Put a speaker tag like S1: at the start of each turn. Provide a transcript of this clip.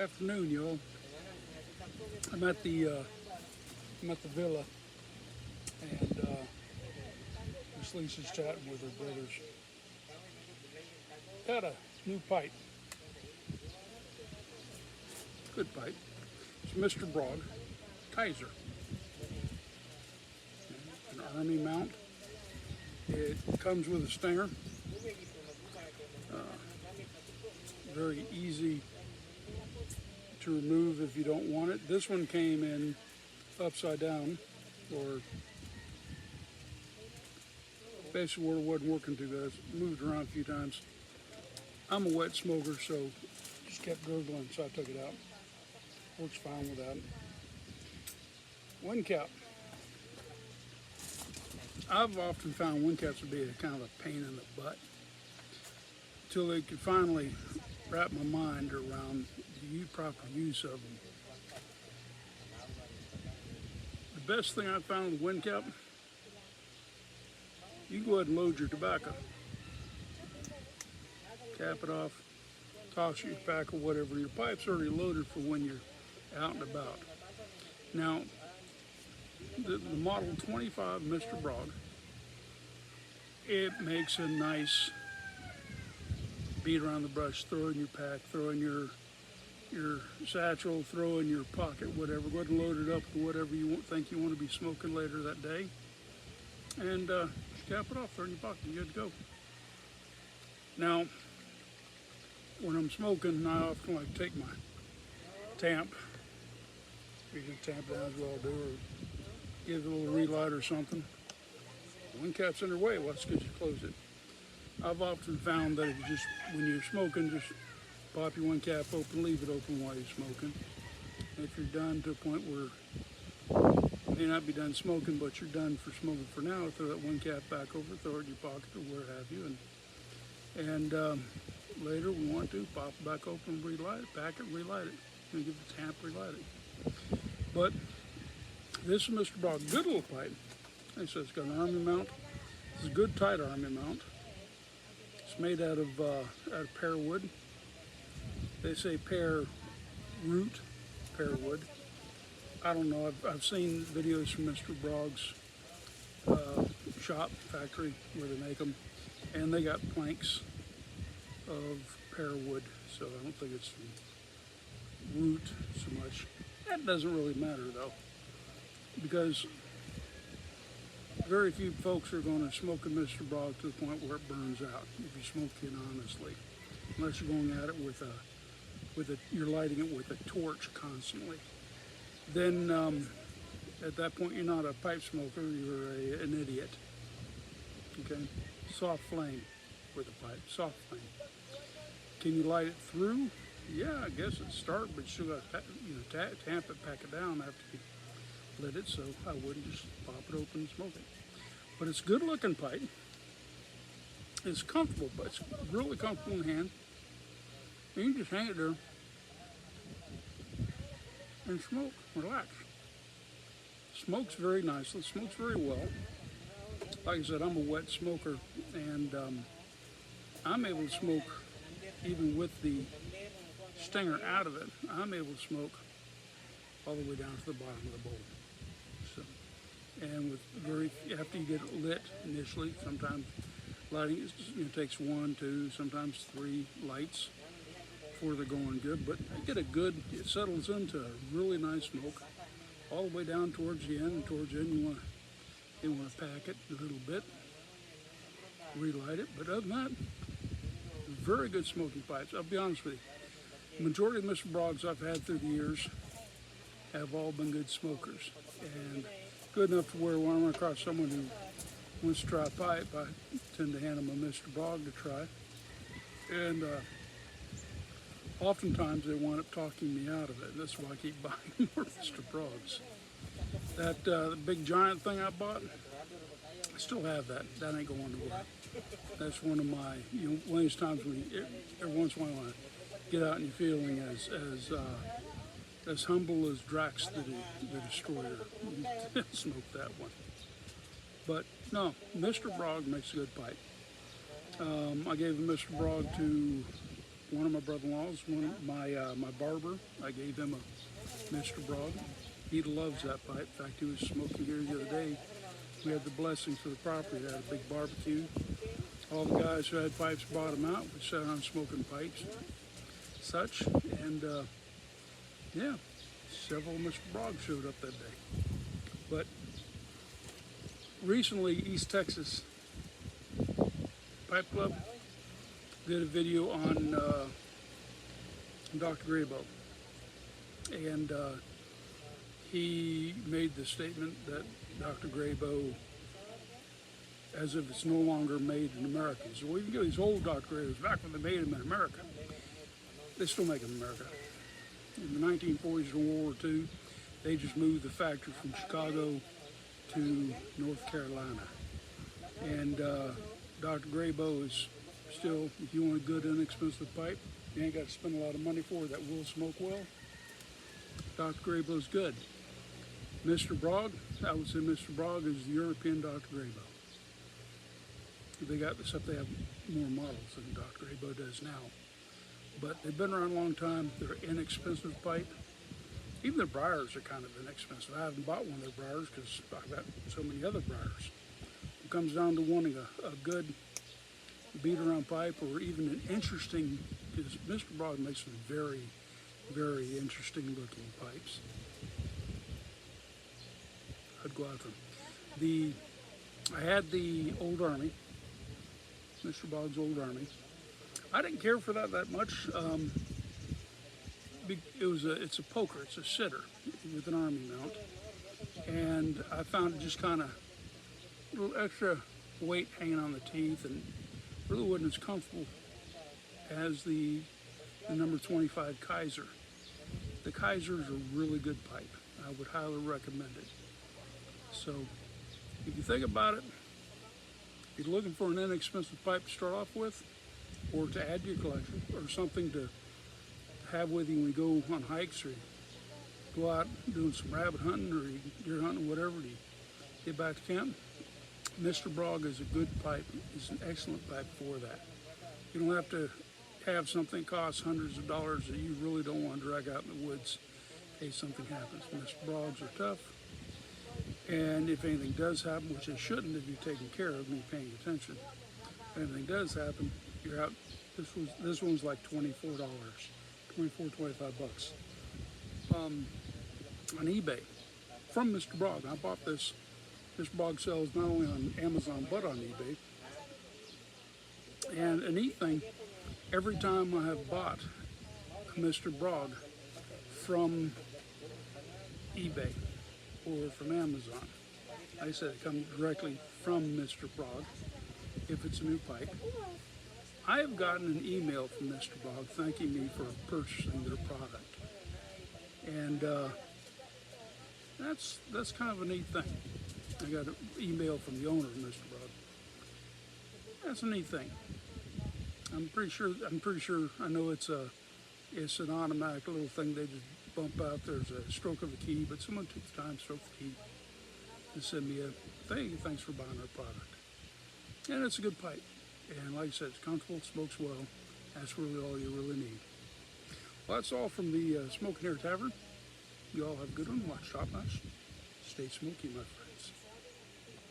S1: Afternoon, y'all. I'm at the villa, and Miss Lisa's chatting with her brothers. Got a new pipe, good pipe. It's Mr. Brog Kaiser, an army mount. It comes with a stinger. Very easy to remove if you don't want it. This one came in upside down, or basically where it wasn't working too good. Moved around a few times. I'm a wet smoker, so just kept gurgling, so I took it out. Works fine without it. Wind cap. I've often found wind caps to be a kind of a pain in the butt until they could finally wrap my mind around the proper use of them. The best thing I found with a wind cap, you can go ahead and load your tobacco. Cap it off, toss your pack or whatever. Your pipe's already loaded for when you're out and about. Now, the Model 25 Mr. Brog, it makes a nice beat around the brush, throw in your pack, throw in your satchel, throw in your pocket, whatever. Go ahead and load it up with whatever you think you want to be smoking later that day. And cap it off, throw it in your pocket, you're good to go. Now, when I'm smoking, I often like to take my tamp. You can tamp down as well, do, or give it a little relight or something. One cap's in their way, well, that's because you close it. I've often found that if you just, when you're smoking, just pop your one cap open, leave it open while you're smoking. And if you're done to a point where you may not be done smoking, but you're done for smoking for now, throw that one cap back over, throw it in your pocket or where have you, and later we want to pop it back open, relight it, pack it, relight it, and give the tamp, relight it. But this is Mr. Brog, good little pipe. Like I said, it's got an army mount. It's a good tight army mount. It's made out of pear wood. They say pear root, pear wood. I don't know. I've seen videos from Mr. Brog's shop, factory, where they make them, and they got planks of pear wood. So I don't think it's from root so much. That doesn't really matter though, because very few folks are going to smoke a Mr. Brog to the point where it burns out. If you smoke it honestly, unless you're going at it you're lighting it with a torch constantly. Then at that point, you're not a pipe smoker. You're an idiot. Okay, soft flame with a pipe, soft flame. Can you light it through? Yeah, I guess it'd start, but you still got to tamp it, pack it down after you lit it, so I wouldn't just pop it open and smoke it. But it's a good looking pipe. It's comfortable, but it's really comfortable in the hand. And you just hang it there and smoke, relax. Smokes very nicely, smokes very well. Like I said, I'm a wet smoker, and I'm able to smoke even with the stinger out of it. I'm able to smoke all the way down to the bottom of the bowl. So, and with after you get it lit initially, sometimes lighting takes 1, 2, sometimes 3 lights before they're going good. But I get it settles into a really nice smoke all the way down towards the end. And towards the end, you want to pack it a little bit, relight it. But other than that, very good smoking pipes. I'll be honest with you. The majority of Mr. Brogs I've had through the years have all been good smokers, and good enough to where when I run across someone who wants to try a pipe, I tend to hand them a Mr. Brog to try. And oftentimes they wind up talking me out of it. That's why I keep buying more Mr. Brogs. That big giant thing I bought, I still have that. That ain't going to work. That's one of my, one of these times when every once in a while I want to get out and you're feeling as humble as Drax the Destroyer. Smoke that one. But no, Mr. Brog makes a good pipe. I gave a Mr. Brog to one of my brother-in-laws, my barber, I gave him a Mr. Brog. He loves that pipe. In fact, he was smoking here the other day. We had the blessing for the property. They had a big barbecue. All the guys who had pipes brought them out. We sat around smoking pipes, such, and yeah, several Mr. Brogs showed up that day. But recently, East Texas Pipe Club did a video on Dr. Graybo, and he made the statement that Dr. Graybo, as if it's no longer made in America. So we can get these old Dr. Graybos back when they made them in America. They still make them in America. In the 1940s and World War II, they just moved the factory from Chicago to North Carolina. And Dr. Graybo is still, if you want a good, inexpensive pipe, you ain't got to spend a lot of money for it, that will smoke well. Dr. Graybo's good. Mr. Brog, I would say Mr. Brog is the European Dr. Graybo. They got, except they have more models than Dr. Graybo does now. But they've been around a long time. They're inexpensive pipe. Even their briars are kind of inexpensive. I haven't bought one of their briars because I've got so many other briars. It comes down to wanting a good beat around pipe, or even an interesting, because Mr. Brog makes some very, very interesting looking pipes. I'd go after them. I had the Old Army, Mr. Brog's Old Army. I didn't care for that much. It's a poker, it's a sitter with an Army mount, and I found it just kind of a little extra weight hanging on the teeth, and really wasn't as comfortable as the number 25 Kaiser. The Kaiser is a really good pipe. I would highly recommend it. So if you think about it, if you're looking for an inexpensive pipe to start off with, or to add to your collection, or something to have with you when you go on hikes, or you go out doing some rabbit hunting or deer hunting, whatever, to get back to camp, Mr. Brog is a good pipe. It's an excellent pipe for that. You don't have to have something that costs hundreds of dollars that you really don't want to drag out in the woods in case something happens. Mr. Brogs are tough. And if anything does happen, which it shouldn't if you're taking care of me, paying attention, if anything does happen, you're out. This one's like $24, 24, 25 bucks on eBay from Mr. Brog. I bought this. Mr. Brog sells not only on Amazon but on eBay. And a neat thing, every time I have bought a Mr. Brog from eBay or from Amazon, like I said, it comes directly from Mr. Brog if it's a new pipe. I have gotten an email from Mr. Brog thanking me for purchasing their product. And that's kind of a neat thing. I got an email from the owner of Mr. Brog. That's a neat thing. I'm pretty sure I know it's an automatic little thing they just bump out. There's a stroke of the key, but someone took the time to stroke the key and send me a thanks for buying our product. And it's a good pipe. And like I said, it's comfortable, it smokes well. That's really all you really need. Well, that's all from the Smoking Air Tavern. You all have a good one. Watch top notch. Stay smoky, my friend.